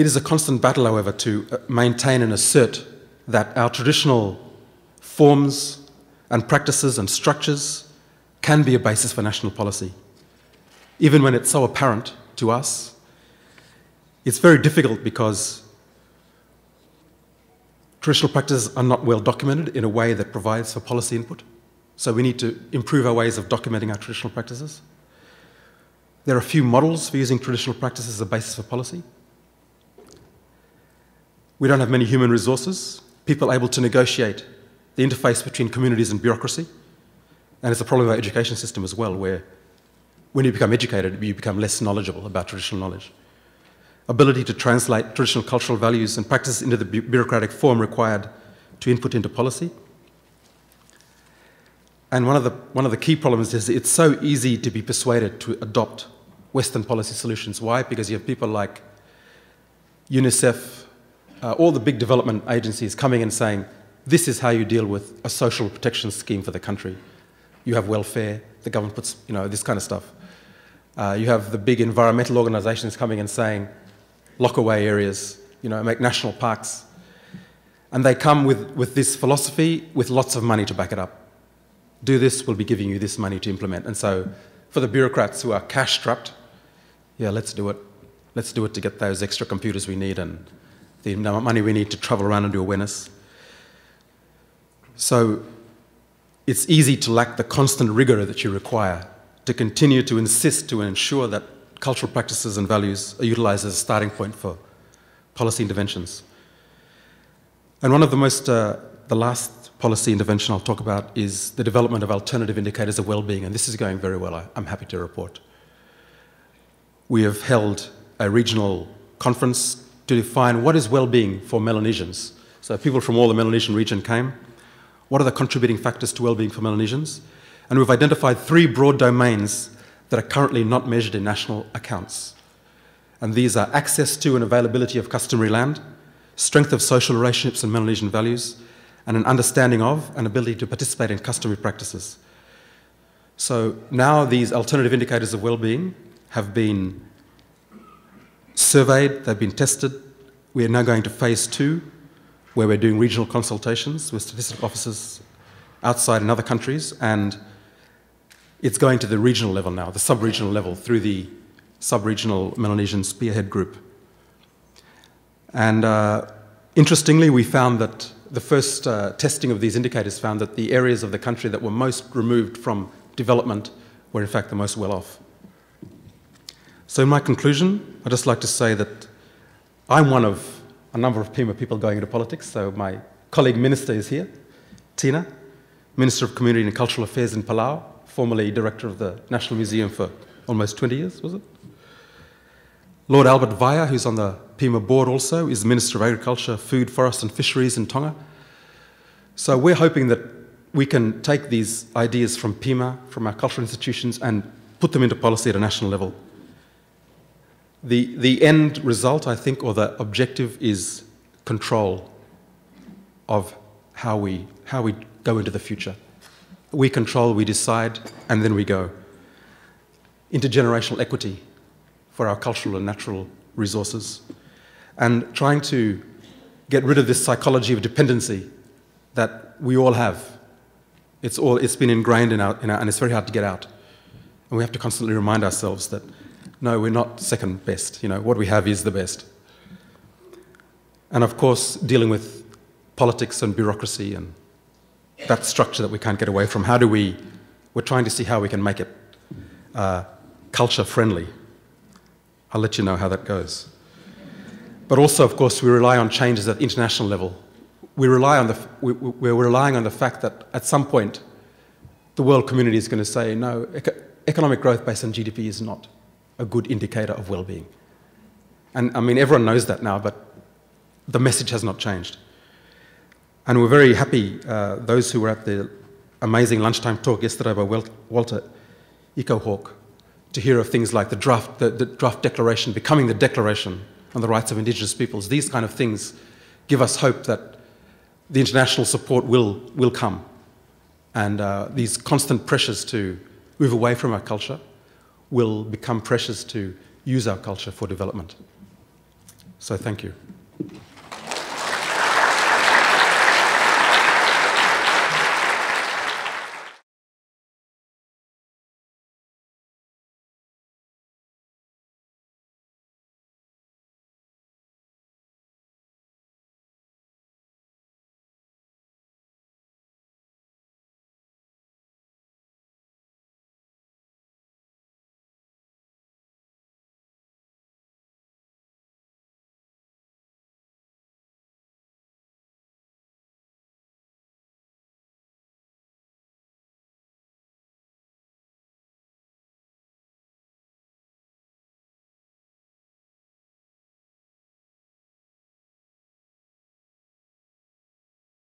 It is a constant battle, however, to maintain and assert that our traditional forms and practices and structures can be a basis for national policy. Even when it's so apparent to us, it's very difficult because traditional practices are not well documented in a way that provides for policy input. So we need to improve our ways of documenting our traditional practices. There are a few models for using traditional practices as a basis for policy. We don't have many human resources, people able to negotiate the interface between communities and bureaucracy. And it's a problem of our education system as well, where when you become educated, you become less knowledgeable about traditional knowledge. Ability to translate traditional cultural values and practices into the bureaucratic form required to input into policy. And one of the key problems is it's so easy to be persuaded to adopt Western policy solutions. Why? Because you have people like UNICEF, all the big development agencies coming and saying, this is how you deal with a social protection scheme for the country. You have welfare, the government puts, this kind of stuff. You have the big environmental organizations coming and saying, lock away areas, make national parks. And they come with this philosophy with lots of money to back it up. Do this, we'll be giving you this money to implement. And so for the bureaucrats who are cash-strapped, yeah, let's do it. Let's do it to get those extra computers we need and the money we need to travel around and do awareness. So it's easy to lack the constant rigor that you require to continue to insist to ensure that cultural practices and values are utilized as a starting point for policy interventions. And one of the last policy intervention I'll talk about is the development of alternative indicators of well-being, and this is going very well, I'm happy to report. We have held a regional conference to define what is well-being for Melanesians. So people from all the Melanesian region came. What are the contributing factors to well-being for Melanesians? And we've identified 3 broad domains that are currently not measured in national accounts. And these are access to and availability of customary land, strength of social relationships and Melanesian values, and an understanding of and ability to participate in customary practices. So now these alternative indicators of well-being have been surveyed, they've been tested. We are now going to phase 2, where we're doing regional consultations with statistical officers outside in other countries, and it's going to the regional level now, the sub-regional level, through the sub-regional Melanesian Spearhead Group. And interestingly, we found that the first testing of these indicators found that the areas of the country that were most removed from development were in fact the most well-off. So in my conclusion, I'd just like to say that I'm one of a number of Pima people going into politics. So my colleague minister is here, Tina, Minister of Community and Cultural Affairs in Palau, formerly director of the National Museum for almost 20 years, was it? Lord Albert Vaya, who's on the Pima board also, is the Minister of Agriculture, Food, Forest and Fisheries in Tonga. So we're hoping that we can take these ideas from Pima, from our cultural institutions, and put them into policy at a national level. The end result, I think, or the objective is control of how we go into the future. We control, we decide, and then we go. Intergenerational equity for our cultural and natural resources, and trying to get rid of this psychology of dependency that we all have. It's been ingrained in our, and it's very hard to get out. And we have to constantly remind ourselves that, no, we're not second best. What we have is the best. And of course, dealing with politics and bureaucracy and that structure that we can't get away from. We're trying to see how we can make it culture friendly. I'll let you know how that goes. But also, of course, we rely on changes at international level. We're relying on the fact that at some point, the world community is going to say, no, economic growth based on GDP is not a good indicator of well-being. And I mean, everyone knows that now, but the message has not changed. And we're very happy, those who were at the amazing lunchtime talk yesterday by Walter Ecohawk, to hear of things like the draft declaration becoming the Declaration on the Rights of Indigenous Peoples. These kind of things give us hope that the international support will come. And these constant pressures to move away from our culture will become pressures to use our culture for development. So thank you.